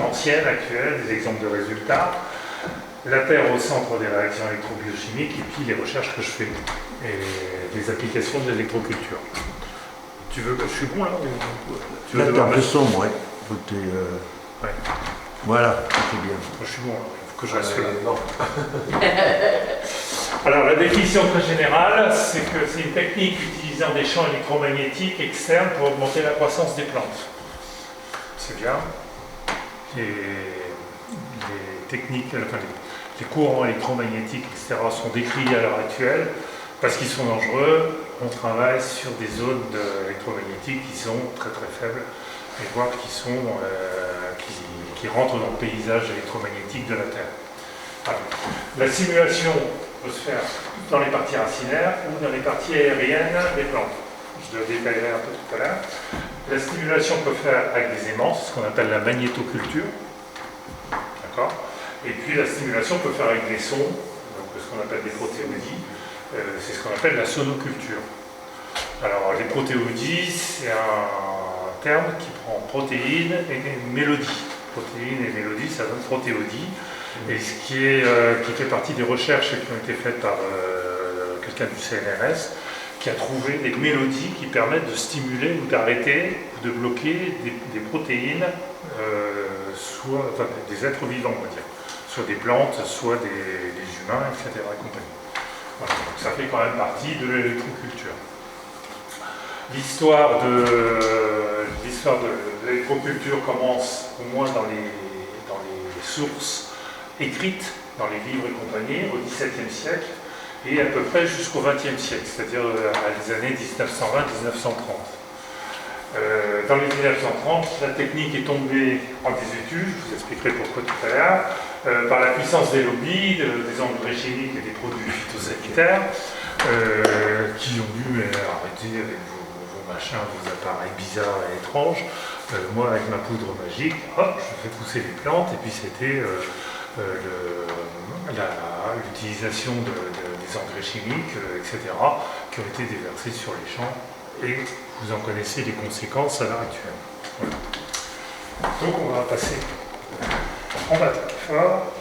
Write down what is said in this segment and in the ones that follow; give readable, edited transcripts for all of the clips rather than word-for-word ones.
anciennes, actuelles, des exemples de résultats, la Terre au centre des réactions électrobiochimiques et puis les recherches que je fais et les applications de l'électroculture. Tu veux que je suis bon là ou... Là, t'es un peu sombre, ouais. Ouais. Voilà, c'est bien. Je suis bon, il faut que je reste là. Alors, la définition très générale, c'est que c'est une technique utilisant des champs électromagnétiques externes pour augmenter la croissance des plantes. C'est bien. Et les techniques, enfin, les courants électromagnétiques, etc., sont décrits à l'heure actuelle parce qu'ils sont dangereux. On travaille sur des zones électromagnétiques qui sont très très faibles et voire qui rentrent dans le paysage électromagnétique de la Terre. Alors, la simulation peut se faire dans les parties racinaires ou dans les parties aériennes des plantes. Je le détaillerai un peu tout à l'heure. La stimulation peut faire avec des aimants, c'est ce qu'on appelle la magnétoculture. D'accord. Et puis la stimulation peut faire avec des sons, donc ce qu'on appelle des protéodies. C'est ce qu'on appelle la sonoculture. Alors les protéodies, c'est un terme qui prend protéines et mélodie. Protéines et mélodie, ça donne protéodie. Et ce qui fait partie des recherches qui ont été faites par quelqu'un du CNRS, qui a trouvé des mélodies qui permettent de stimuler ou d'arrêter ou de bloquer des protéines, soit des êtres vivants, on va dire, soit des plantes, soit des humains, etc. Et compagnie. Voilà, donc ça fait quand même partie de l'électroculture. L'histoire de l'électroculture commence au moins dans les sources écrites, dans les livres et compagnie, au XVIIe siècle, et à peu près jusqu'au XXe siècle, c'est-à-dire à les années 1920-1930. Dans les 1930, la technique est tombée en désuétude, je vous expliquerai pourquoi tout à l'heure, par la puissance des lobbies, des engrais chimiques et des produits phytosanitaires, qui ont dû arrêter avec vos machins, vos appareils bizarres et étranges. Moi, avec ma poudre magique, hop, je fais pousser les plantes, et puis c'était l'utilisation des engrais chimiques, etc., qui ont été déversés sur les champs, et vous en connaissez les conséquences à l'heure actuelle. Voilà. Donc on va passer en bataille fort.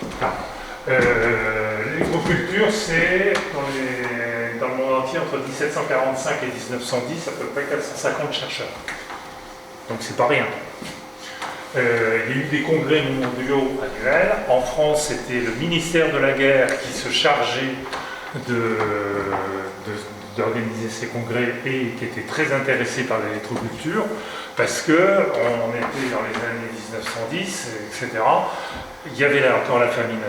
L'électroculture, c'est dans le monde entier, entre 1745 et 1910, à peu près 450 chercheurs. Donc c'est pas rien. Il y a eu des congrès mondiaux annuels. En France, c'était le ministère de la Guerre qui se chargeait d'organiser ces congrès et qui était très intéressé par l'électroculture parce qu'on était dans les années 1910, etc. Il y avait là encore la famine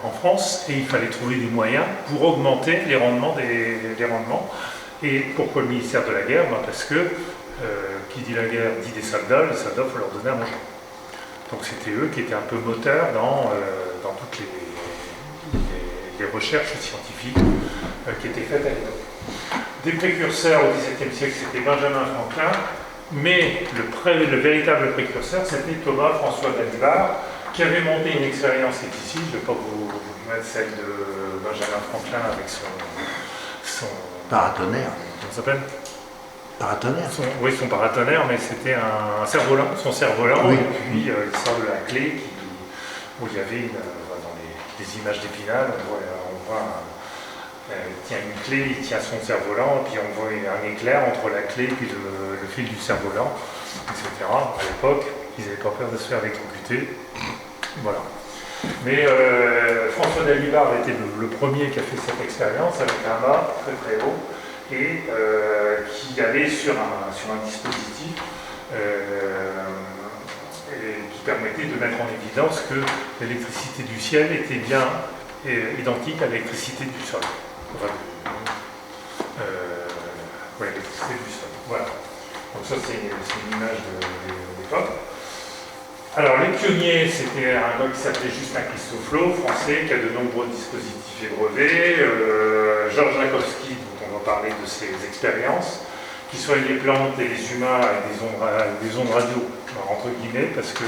en France et il fallait trouver des moyens pour augmenter les rendements. Et pourquoi le ministère de la Guerre? Parce que qui dit la guerre dit des soldats, les soldats, il faut leur donner à manger. Donc c'était eux qui étaient un peu moteurs dans toutes les recherches scientifiques qui étaient faites à l'époque. Des précurseurs au XVIIe siècle, c'était Benjamin Franklin, mais le véritable précurseur, c'était Thomas François Dalibard, qui avait monté une expérience qui est ici. Je ne vais pas vous mettre celle de Benjamin Franklin avec son paratonnerre. Comment ça s'appelle? Paratonnerre. Oui, son paratonnerre, mais c'était un cerf-volant, son cerf-volant, oui. Et puis il sort de la clé où il y avait dans les images d'Épinal, on voit il tient une clé, il tient son cerf-volant, et puis on voit un éclair entre la clé et puis le fil du cerf-volant, etc. À l'époque, ils n'avaient pas peur de se faire électrocuter. Voilà. Mais François Dalibard était le premier qui a fait cette expérience avec un mât très très haut et qui allait sur un dispositif qui permettait de mettre en évidence que l'électricité du ciel était bien identique à l'électricité du sol. Enfin, l'électricité du sol. Voilà. Donc ça c'est une image de l'époque. Alors les pionniers, c'était un gars qui s'appelait Justin Christoflo, français, qui a de nombreux dispositifs et brevets. Georges Lakowski, dont on va parler de ses expériences, qui soigne les plantes et les humains avec des ondes radio, entre guillemets, parce que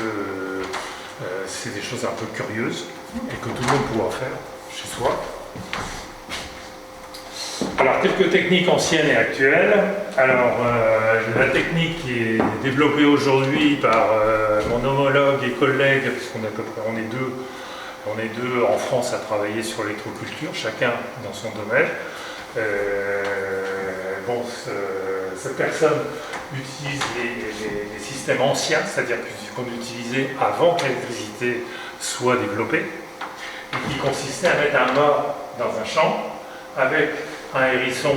c'est des choses un peu curieuses et que tout le monde pourra faire chez soi. Alors, quelques techniques anciennes et actuelles. Alors, la technique qui est développée aujourd'hui par mon homologue et collègue, puisqu'on est à peu près, on est deux en France à travailler sur l'électroculture, chacun dans son domaine. Cette personne utilise les systèmes anciens, c'est-à-dire qu'on utilisait avant que l'électricité soit développée, et qui consistait à mettre un mât dans un champ avec un hérisson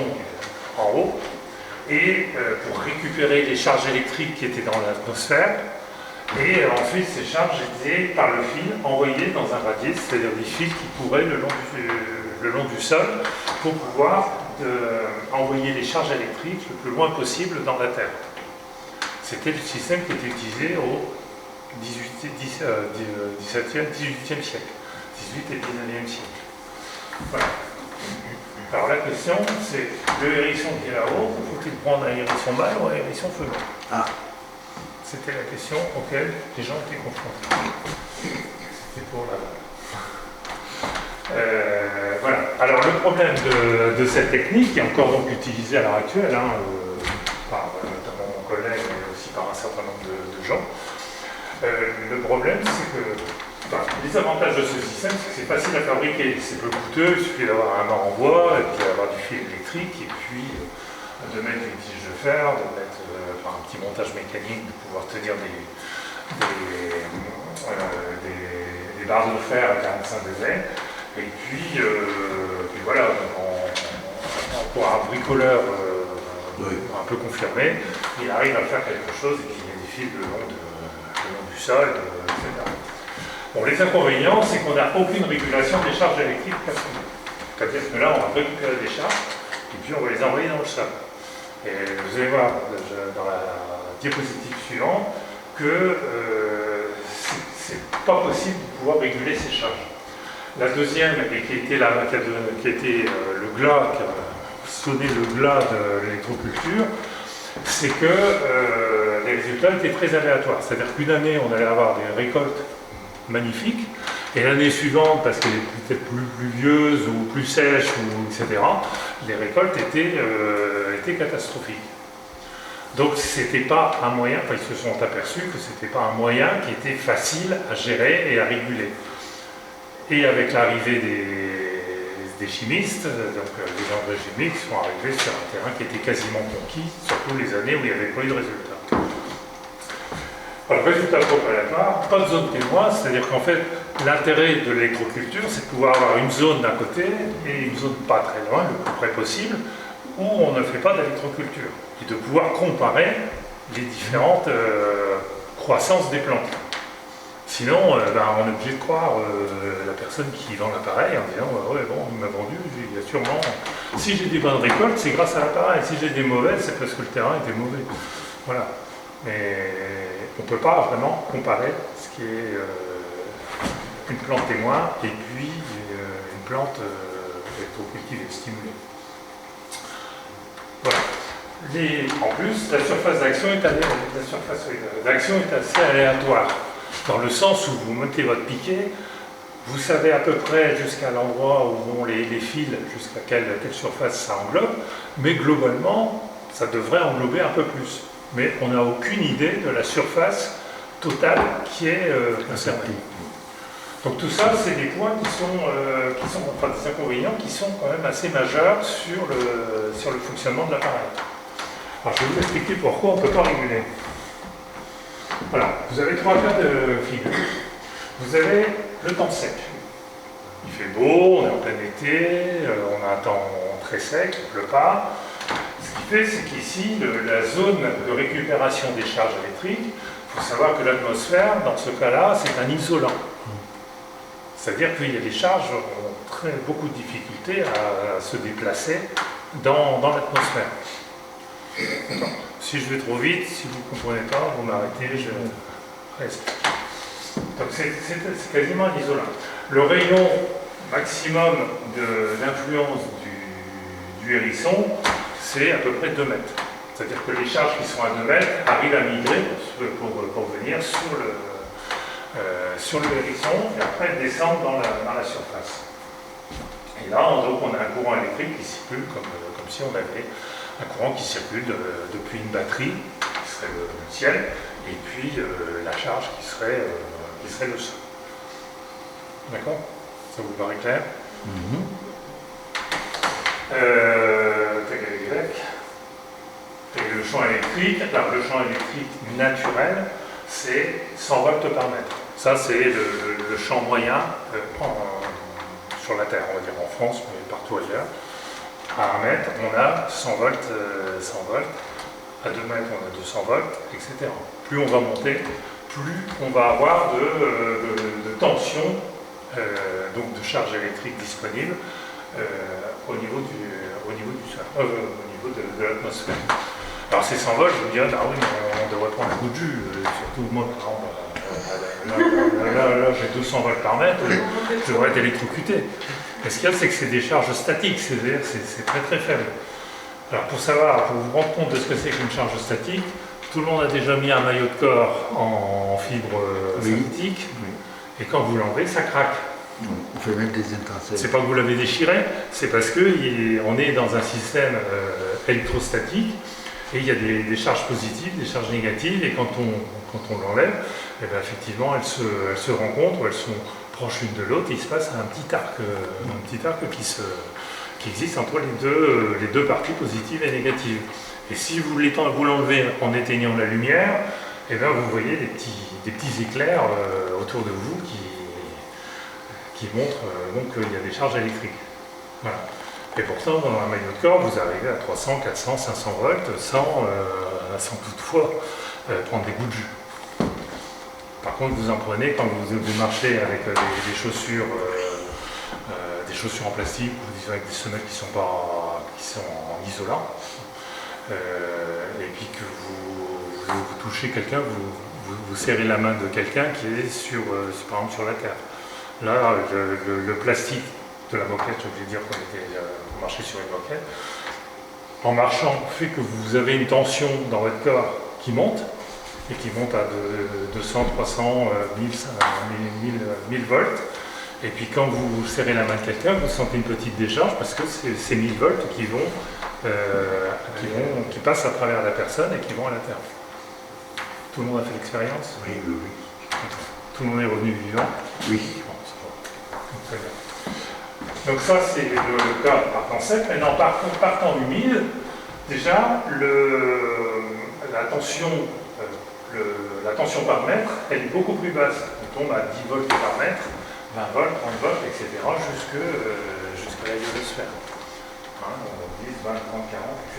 en haut, et pour récupérer les charges électriques qui étaient dans l'atmosphère, et ensuite ces charges étaient par le fil envoyées dans un radier, c'est-à-dire des fils qui couraient le long du sol pour pouvoir envoyer les charges électriques le plus loin possible dans la Terre. C'était le système qui était utilisé au XVIIe, XVIIIe siècle, 18 et 19e siècle. Voilà. Alors la question, c'est le hérisson qui est là-haut, faut-il prendre un hérisson mâle ou un hérisson femelle? Ah. C'était la question auquel les gens étaient confrontés. C'était pour la voilà. Alors le problème de cette technique, qui est encore donc utilisée à l'heure actuelle, par notamment mon collègue, mais aussi par un certain nombre de gens, le problème c'est que les avantages de ce système, c'est que c'est facile à fabriquer, c'est peu coûteux, il suffit d'avoir un mât en bois, et puis d'avoir du fil électrique, et puis de mettre une tige de fer, de mettre un petit montage mécanique, de pouvoir tenir des barres de fer à 45 degrés. Et puis voilà, pour un bricoleur un peu confirmé, il arrive à faire quelque chose et qu'il y a des fils le long du sol, etc. Bon, les inconvénients, c'est qu'on n'a aucune régulation des charges électriques personnelles. C'est-à-dire que là, on va récupérer des charges et puis on va les envoyer dans le sol. Et vous allez voir dans la diapositive suivante que c'est pas possible de pouvoir réguler ces charges. La deuxième, et qui était le glas, qui a sonné le glas de l'électroculture, c'est que les résultats étaient très aléatoires. C'est-à-dire qu'une année, on allait avoir des récoltes magnifiques, et l'année suivante, parce qu'elle est peut-être plus pluvieuse ou plus sèche, etc., les récoltes étaient catastrophiques. Donc c'était pas un moyen, ils se sont aperçus que c'était pas un moyen qui était facile à gérer et à réguler. Et avec l'arrivée des chimistes, donc les engrais chimiques sont arrivés sur un terrain qui était quasiment conquis, surtout les années où il n'y avait pas eu de résultat. Alors, résultat propalatoire, pas de zone témoin, c'est-à-dire qu'en fait, l'intérêt de l'électroculture, c'est de pouvoir avoir une zone d'un côté et une zone pas très loin, le plus près possible, où on ne fait pas d'électroculture, et de pouvoir comparer les différentes croissances des plantes. Sinon, on est obligé de croire la personne qui vend l'appareil en disant ouais, bon, il m'a vendu, il y a sûrement. Si j'ai des bonnes récoltes, c'est grâce à l'appareil. Si j'ai des mauvaises, c'est parce que le terrain était mauvais. Voilà. Mais on ne peut pas vraiment comparer ce qui est une plante témoin et puis une plante électrocultive stimulée. Voilà. En plus, la surface d'action est assez aléatoire. Dans le sens où vous mettez votre piquet, vous savez à peu près jusqu'à l'endroit où vont les fils, jusqu'à quelle surface ça englobe, mais globalement, ça devrait englober un peu plus. Mais on n'a aucune idée de la surface totale qui est concernée. Donc tout ça, c'est des points enfin des inconvénients qui sont quand même assez majeurs sur le fonctionnement de l'appareil. Alors je vais vous expliquer pourquoi on ne peut pas réguler. Alors, vous avez trois cas de figure. Vous avez le temps sec. Il fait beau, on est en plein été, on a un temps très sec, il ne pleut pas. Ce qui fait, c'est qu'ici, la zone de récupération des charges électriques, il faut savoir que l'atmosphère, dans ce cas-là, c'est un isolant. C'est-à-dire qu'il y a des charges qui ont beaucoup de difficultés à se déplacer dans l'atmosphère. Si je vais trop vite, si vous ne comprenez pas, vous m'arrêtez, je reste. Donc c'est quasiment un isolant. Le rayon maximum d'influence du hérisson, c'est à peu près 2 mètres. C'est-à-dire que les charges qui sont à 2 mètres arrivent à migrer pour venir sur le hérisson et après descendre dans la surface. Et là, donc, on a un courant électrique qui circule comme si on avait un courant qui circule depuis une batterie, qui serait le ciel, et puis la charge qui serait le sol. D'accord? Ça vous paraît clair? Tac, et le champ électrique, alors le champ électrique naturel, c'est 100 volts par mètre. Ça, c'est le champ moyen sur la Terre, on va dire en France, mais partout ailleurs. À 1 mètre, on a 100 volts, 100 volts. À 2 mètres, on a 200 volts, etc. Plus on va monter, plus on va avoir de tension, donc de charge électrique disponible au niveau du sol, au niveau de l'atmosphère. Alors ces 100 volts, je vous dirais, ah oui, mais on devrait prendre un coup de jus, surtout moi, par exemple, là j'ai 200 volts par mètre, je devrais être électrocuté. Mais ce qu'il y a, c'est que c'est des charges statiques, c'est-à-dire c'est très très faible. Alors pour vous rendre compte de ce que c'est qu'une charge statique, tout le monde a déjà mis un maillot de corps en fibre synthétique, et quand vous l'enlevez, ça craque. On fait même des étincelles. C'est pas que vous l'avez déchiré, c'est parce qu'on est dans un système électrostatique, et il y a des charges positives, des charges négatives, et quand on l'enlève, eh bien, effectivement, elles se rencontrent, elles sont proches l'une de l'autre, et il se passe un petit arc qui existe entre les deux parties positives et négatives. Et si vous l'enlevez en éteignant la lumière, eh bien, vous voyez des petits éclairs autour de vous qui montrent qu'il y a des charges électriques. Voilà. Et pourtant, dans un maillot de corps, vous arrivez à 300, 400, 500 volts sans toutefois prendre des gouttes de jus. Par contre, vous en prenez quand vous marchez avec des chaussures en plastique ou avec des semelles qui sont en isolant, et puis que vous touchez quelqu'un, vous serrez la main de quelqu'un qui est par exemple sur la terre. Là, le plastique de la moquette, je vais dire qu'on marchait sur une moquette, en marchant, fait que vous avez une tension dans votre corps qui monte, et qui monte à 200, 300, 1000 volts. Et puis quand vous serrez la main de quelqu'un, vous sentez une petite décharge parce que c'est ces 1000 volts qui passent à travers la personne et qui vont à la Terre. Tout le monde a fait l'expérience? Oui. Tout le monde est revenu vivant? Oui. Bon, très bien. Donc ça, c'est le cas par concept. Maintenant, par contre, par temps humide, déjà, la tension par mètre, elle est beaucoup plus basse. On tombe à 10 volts par mètre, 20 volts, 30 volts, etc. jusqu'à la ionosphère. 10, 20, 30, 40, etc.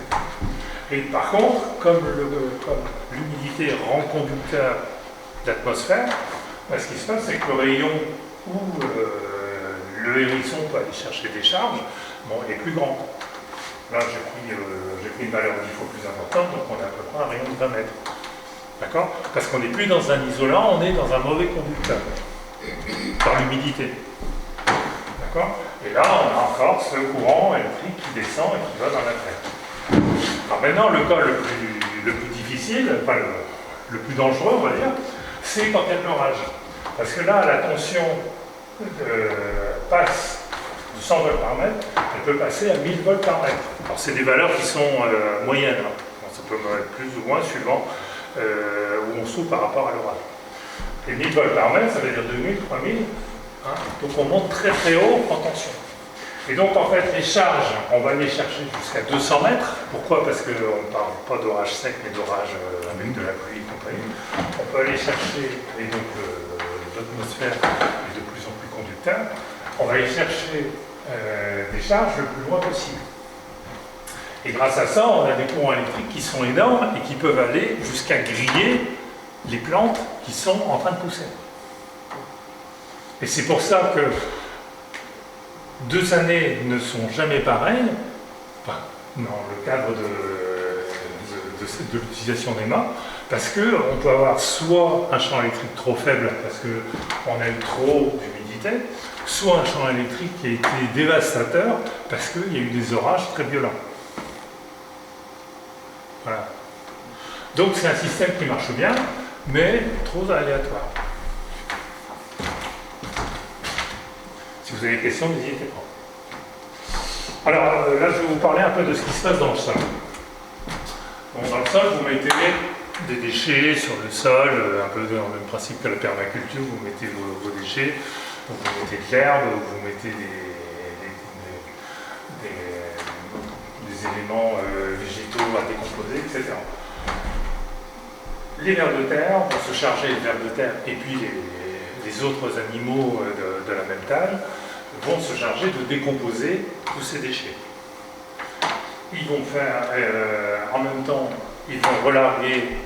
Et par contre, comme l'humidité rend conducteur d'atmosphère, ce qui se passe, c'est que le rayon où le hérisson peut aller chercher des charges, est plus grand. Là, j'ai pris une valeur 10 fois plus importante, donc on a à peu près un rayon de 20 mètres. D'accord? Parce qu'on n'est plus dans un isolant, on est dans un mauvais conducteur, par l'humidité. D'accord? Et là, on a encore ce courant électrique qui descend et qui va dans la Terre. Alors maintenant, le cas le plus difficile, enfin le plus dangereux, on va dire, c'est quand il y a de l'orage. Parce que là, la tension passe de 100 volts par mètre, elle peut passer à 1000 volts par mètre. Alors c'est des valeurs qui sont moyennes. Bon, ça peut être plus ou moins suivant où on se trouve par rapport à l'orage. Et 1000 volts par mètre, ça veut dire 2000, 3000. Donc on monte très très haut en tension. Et donc en fait les charges, on va les chercher jusqu'à 200 mètres. Pourquoi? Parce qu'on ne parle pas d'orage sec, mais d'orage avec de la pluie et compagnie. On peut aller chercher, et donc l'atmosphère est de plus en plus conducteur, on va aller chercher des charges le plus loin possible. Et grâce à ça, on a des courants électriques qui sont énormes et qui peuvent aller jusqu'à griller les plantes qui sont en train de pousser. Et c'est pour ça que 2 années ne sont jamais pareilles, enfin, dans le cadre de l'utilisation des mâts, parce qu'on peut avoir soit un champ électrique trop faible, parce qu'on a eu trop d'humidité, soit un champ électrique qui a été dévastateur, parce qu'il y a eu des orages très violents. Voilà. Donc c'est un système qui marche bien, mais trop aléatoire. Si vous avez des questions, n'hésitez pas. Alors là, je vais vous parler un peu de ce qui se passe dans le sol. Bon, dans le sol, vous mettez des déchets sur le sol, un peu dans le même principe que la permaculture, vous mettez vos déchets, donc vous mettez de l'herbe, vous mettez des éléments végétaux à décomposer, etc. Les vers de terre vont se charger, les vers de terre et puis les autres animaux de la même taille vont se charger de décomposer tous ces déchets. Ils vont faire, en même temps, ils vont relarguer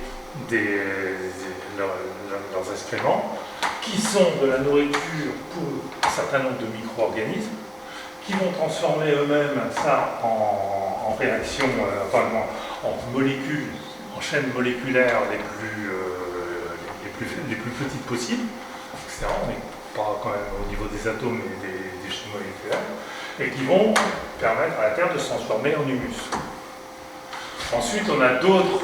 leurs excréments, qui sont de la nourriture pour un certain nombre de micro-organismes, qui vont transformer eux-mêmes ça en réaction, en molécules, en chaînes moléculaires les plus petites possibles, etc. On n'est pas quand même au niveau des atomes et des chaînes moléculaires, et qui vont permettre à la Terre de se transformer en humus. Ensuite, on a d'autres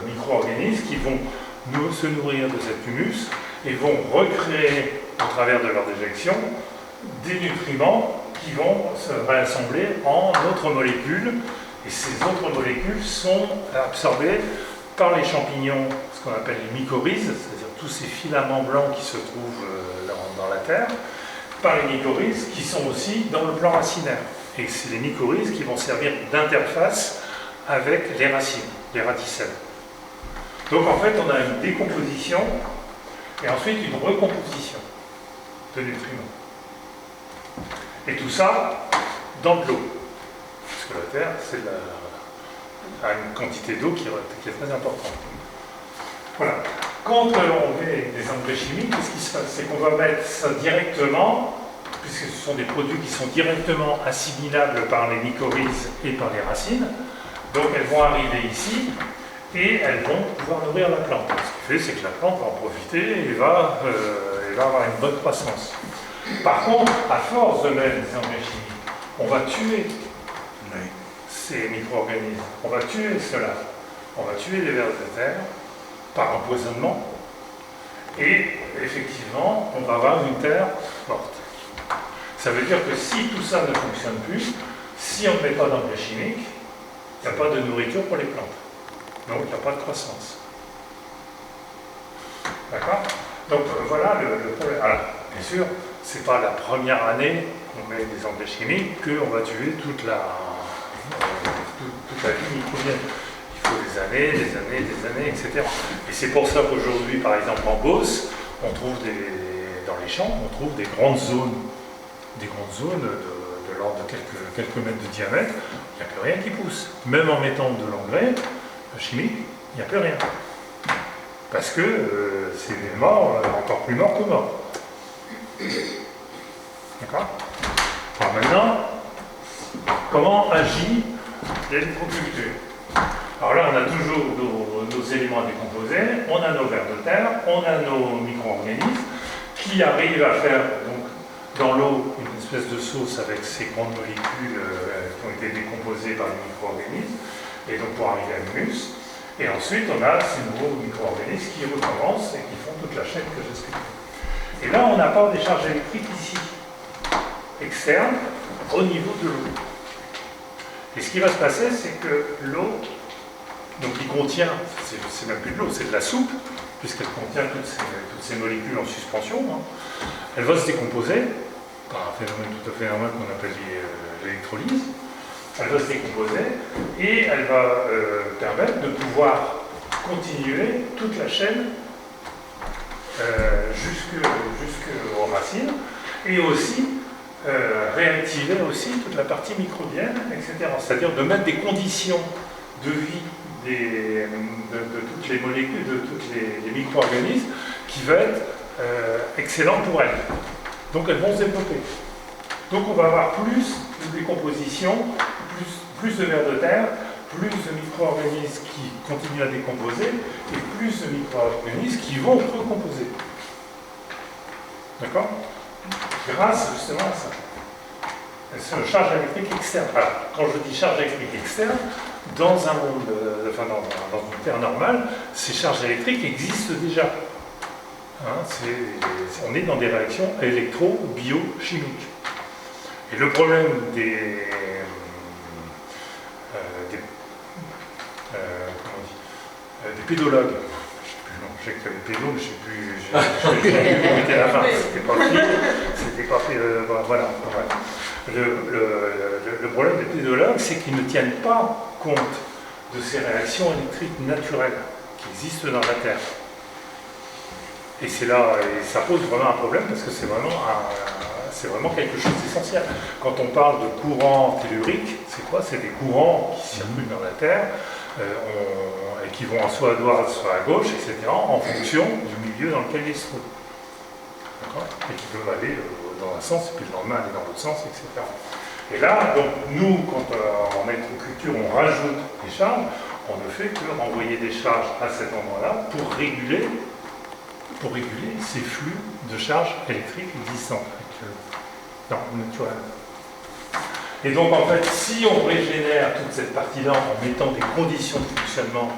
micro-organismes qui vont se nourrir de cet humus et vont recréer, au travers de leur déjection, des nutriments qui vont se réassembler en autres molécules. Et ces autres molécules sont absorbées par les champignons, ce qu'on appelle les mycorhizes, c'est-à-dire tous ces filaments blancs qui se trouvent dans la terre, par les mycorhizes qui sont aussi dans le plan racinaire. Et c'est les mycorhizes qui vont servir d'interface avec les racines, les radicelles. Donc en fait, on a une décomposition et ensuite une recomposition de nutriments. Et tout ça dans de l'eau. Parce que la Terre, a une quantité d'eau qui est très importante. Voilà. Quand on met des engrais chimiques, ce qui se passe, c'est qu'on va mettre ça directement, puisque ce sont des produits qui sont directement assimilables par les mycorhizes et par les racines. Donc elles vont arriver ici et elles vont pouvoir nourrir la plante. Ce qui fait, c'est que la plante va en profiter et va avoir une bonne croissance. Par contre, à force de mettre des engrais chimiques, on va tuer ces micro-organismes, on va tuer cela, on va tuer les vers de terre par empoisonnement et effectivement, on va avoir une terre morte. Ça veut dire que si tout ça ne fonctionne plus, si on ne met pas d'engrais chimiques, il n'y a pas de nourriture pour les plantes. Donc il n'y a pas de croissance. D'accord? Donc voilà le problème. Alors, bien sûr, ce n'est pas la première année qu'on met des engrais chimiques qu'on va tuer toute la vie microbienne. Il faut des années, etc. Et c'est pour ça qu'aujourd'hui, par exemple en Beauce, on trouve dans les champs, on trouve des grandes zones de l'ordre de quelques mètres de diamètre, il n'y a plus rien qui pousse. Même en mettant de l'engrais chimique, il n'y a plus rien. Parce que c'est mort, encore plus mort que mort. D'accord? Alors maintenant, comment agit l'électroculture? Alors là, on a toujours nos éléments à décomposer, on a nos vers de terre, on a nos micro-organismes qui arrivent à faire donc, dans l'eau une espèce de sauce avec ces grandes molécules qui ont été décomposées par les micro-organismes, et donc pour arriver à l'humus. Et ensuite, on a ces nouveaux micro-organismes qui recommencent et qui font toute la chaîne que j'explique. Et là, on apporte des charges électriques ici, externes, au niveau de l'eau. Et ce qui va se passer, c'est que l'eau, donc qui contient, c'est même plus de l'eau, c'est de la soupe, puisqu'elle contient toutes ces molécules en suspension, hein, elle va se décomposer par un phénomène tout à fait normal qu'on appelle l'électrolyse. Elle va se décomposer et elle va permettre de pouvoir continuer toute la chaîne jusqu'aux racines et aussi réactiver aussi toute la partie microbienne, etc. C'est-à-dire de mettre des conditions de vie de toutes les molécules, de tous les micro-organismes qui va être excellent pour elles. Donc elles vont se développer. Donc on va avoir plus de décomposition, plus de vers de terre, plus de micro-organismes qui continuent à décomposer et plus de micro-organismes qui vont recomposer. D'accord? Grâce justement à ça. C'est une charge électrique externe. Alors, quand je dis charge électrique externe, dans un monde, dans une Terre normale, ces charges électriques existent déjà. Hein, on est dans des réactions électro-biochimiques. Et le problème comment on dit, des pédologues. Je sais qu'il y avait pédo, mais je ne sais plus, comment était la fin. C'était pas pris, voilà. Le problème des pédologues, c'est qu'ils ne tiennent pas compte de ces réactions électriques naturelles qui existent dans la Terre. Et c'est là, et ça pose vraiment un problème parce que c'est vraiment quelque chose d'essentiel. Quand on parle de courant tellurique, c'est quoi? C'est des courants qui circulent dans la Terre et qui vont soit à droite, soit à gauche, etc., en fonction du milieu dans lequel ils se trouvent. D'accord? Et qui peuvent aller dans un sens, et puis le lendemain aller dans l'autre sens, etc. Et là, donc, nous, quand en électroculture, on rajoute des charges, on ne fait que renvoyer des charges à cet endroit-là pour réguler ces flux de charges électriques existants naturellement. Et donc en fait, si on régénère toute cette partie-là en mettant des conditions de fonctionnement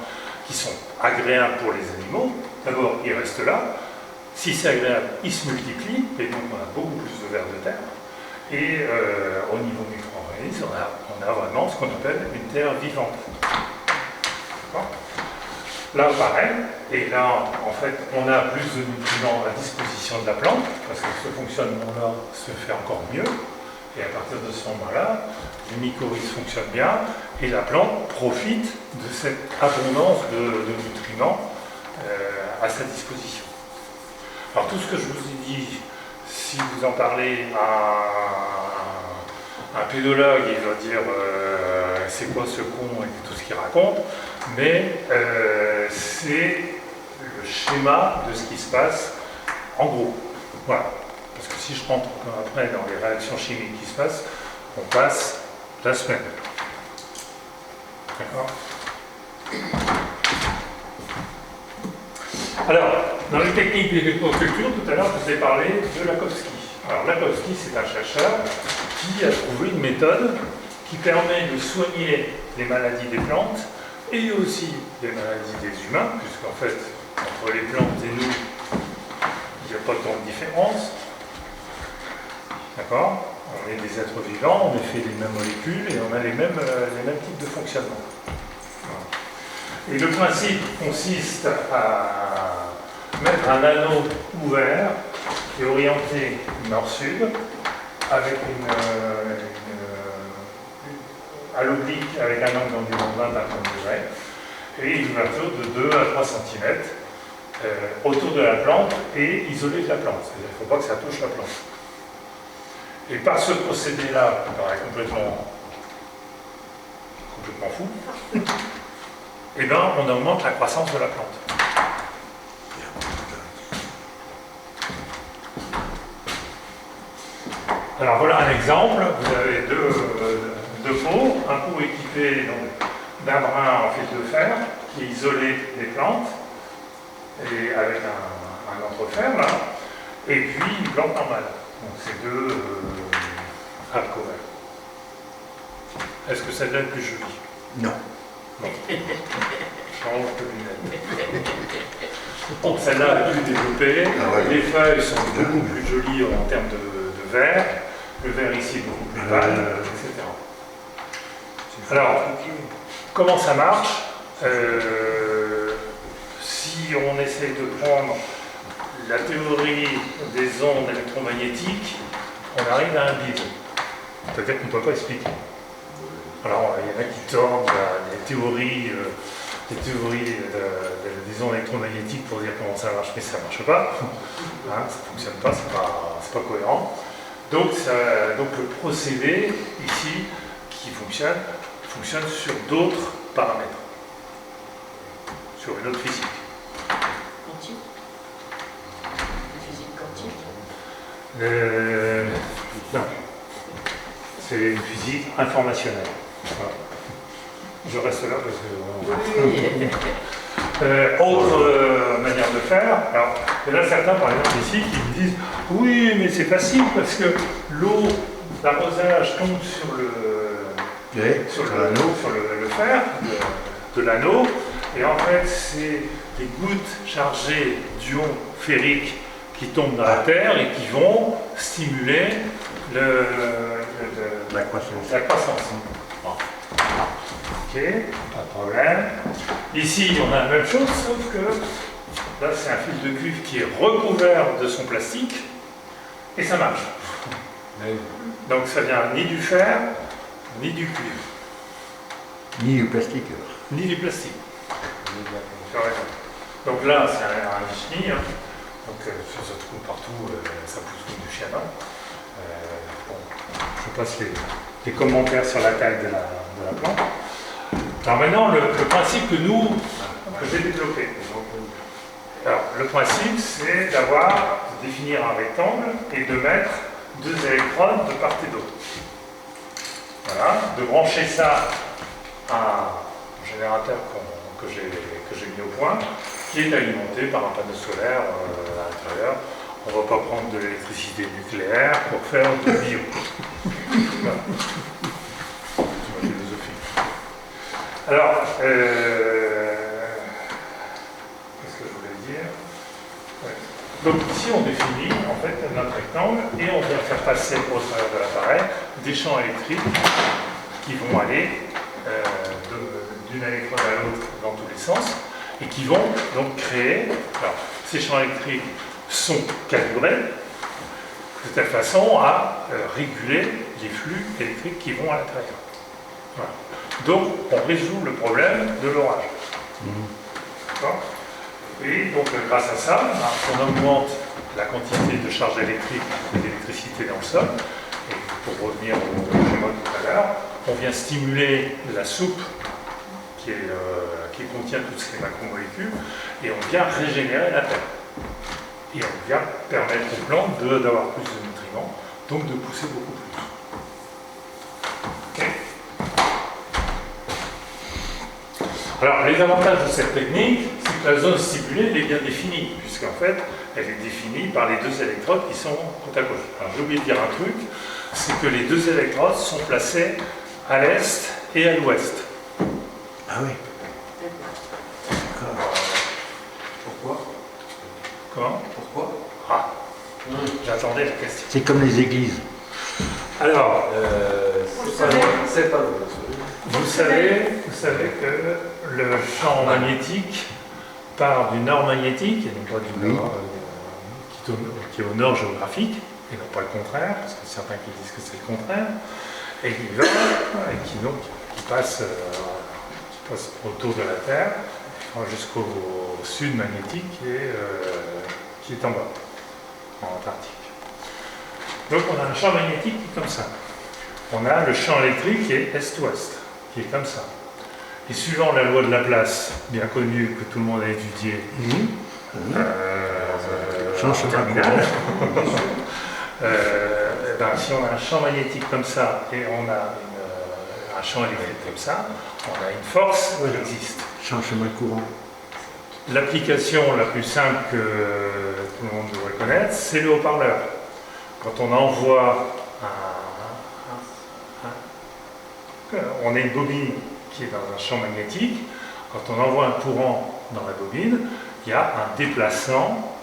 qui sont agréables pour les animaux, d'abord ils restent là, si c'est agréable, ils se multiplient, et donc on a beaucoup plus de vers de terre, et au niveau micro-organisme, on a vraiment ce qu'on appelle une terre vivante. D'accord ? Là, pareil, et là, en fait, on a plus de nutriments à disposition de la plante, parce que ce fonctionnement-là se fait encore mieux, et à partir de ce moment-là, les mycorhizes fonctionnent bien, et la plante profite de cette abondance de nutriments à sa disposition. Alors, tout ce que je vous ai dit, si vous en parlez à un pédologue, il va dire c'est quoi ce con et tout ce qu'il raconte, mais c'est le schéma de ce qui se passe en gros. Voilà. Parce que si je rentre après dans les réactions chimiques qui se passent, on passe la semaine. D'accord? Alors, dans les techniques d'électroculture, tout à l'heure, je vous ai parlé de Lakowski. Alors, Lakowski, c'est un chercheur qui a trouvé une méthode qui permet de soigner les maladies des plantes et aussi les maladies des humains, puisqu'en fait, entre les plantes et nous, il n'y a pas tant de différence. D'accord? On est des êtres vivants, on est fait des mêmes molécules et on a les mêmes types de fonctionnement. Voilà. Et le principe consiste à mettre un anneau ouvert et orienté nord-sud avec à l'oblique avec un angle d'environ 20 à 30 degrés et une ouverture de 2 à 3 cm autour de la plante et isolée de la plante. C'est-à-dire qu'il ne faut pas que ça touche la plante. Et par ce procédé-là, qui paraît complètement fou, eh ben, on augmente la croissance de la plante. Alors voilà un exemple, vous avez deux pots, un pot équipé d'un brin en fil de fer qui est isolé des plantes et avec un entrefer là, et puis une plante normale. Donc c'est deux hardcover. Est-ce que celle-là est plus jolie? Non. Non. Change de lunettes. Bon, celle-là est plus développée, les feuilles sont beaucoup plus jolies en termes de vert, le vert ici est beaucoup plus pâle, etc. Alors, comment ça marche? Si on essaie de prendre la théorie des ondes électromagnétiques, on arrive à un bide. C'est-à-dire qu'on ne peut pas expliquer. Alors, il y en a qui tordent des théories des ondes électromagnétiques pour dire comment ça marche, mais ça ne marche pas. Hein, ça ne fonctionne pas, c'est pas cohérent. Donc le procédé ici qui fonctionne sur d'autres paramètres, sur une autre physique. Quantique? La physique quantique? Non, c'est une physique informationnelle. Voilà. Je reste là parce que... autre manière de faire, alors il y en a certains par exemple ici qui me disent oui mais c'est facile parce que l'eau, l'arrosage tombe sur le fer de l'anneau et en fait c'est des gouttes chargées d'ions ferriques qui tombent dans la terre et qui vont stimuler la croissance. Bon. pas de problème. Ici, on a la même chose, sauf que là, c'est un fil de cuivre qui est recouvert de son plastique, et ça marche. Donc ça vient ni du fer, ni du cuivre. Ni du plastique. Ni du plastique. Donc là, c'est un Vichy, hein. Donc ça se trouve partout, ça pousse comme du chien. Bon, je passe les commentaires sur la taille de la plante. Alors maintenant, le principe que j'ai développé. Alors, le principe, c'est de définir un rectangle et de mettre 2 électrodes de part et d'autre. Voilà, de brancher ça à un générateur que j'ai mis au point, qui est alimenté par un panneau solaire à l'intérieur. On ne va pas prendre de l'électricité nucléaire pour faire du bio. Voilà. C'est ma philosophie. Alors, qu'est-ce que je voulais dire? Ouais. Donc ici, on définit en fait notre rectangle et on vient faire passer au travers de l'appareil des champs électriques qui vont aller d'une électrode à l'autre dans tous les sens et qui vont donc créer. Alors, ces champs électriques sont calibrés de telle façon à réguler les flux électriques qui vont à l'intérieur. Voilà. Donc, on résout le problème de l'orage. D'accord ? Et donc, grâce à ça, on augmente la quantité de charge électrique et d'électricité dans le sol. Et pour revenir au schéma tout à l'heure, on vient stimuler la soupe qui contient toutes ces macromolécules et on vient régénérer la terre. Et on vient permettre aux plantes d'avoir plus de nutriments, donc de pousser beaucoup plus. Okay. Alors, les avantages de cette technique, c'est que la zone stimulée elle est bien définie, puisqu'en fait, elle est définie par les 2 électrodes qui sont côte à côte. Alors, j'ai oublié de dire un truc, c'est que les 2 électrodes sont placées à l'est et à l'ouest. Ah oui. Pourquoi? Comment? Pourquoi? Ah, j'attendais la question. C'est comme les églises. Alors, C'est pas vrai. vous savez que le champ magnétique part du nord magnétique, et non pas du nord, qui est au nord géographique, et non pas le contraire, parce que certains qui disent que c'est le contraire, et qui va, et qui passe autour de la Terre, jusqu'au sud magnétique, qui est en bas, en Antarctique. Donc on a un champ magnétique qui est comme ça. On a le champ électrique qui est est-ouest, qui est comme ça. Et suivant la loi de Laplace, bien connue, que tout le monde a étudiée, en terminale, si on a un champ magnétique comme ça et on a un champ électrique comme ça, on a une force qui existe. Changement de courant. L'application la plus simple que tout le monde devrait connaître, c'est le haut-parleur. Quand on envoie on a une bobine qui est dans un champ magnétique, quand on envoie un courant dans la bobine, il y a un déplaçant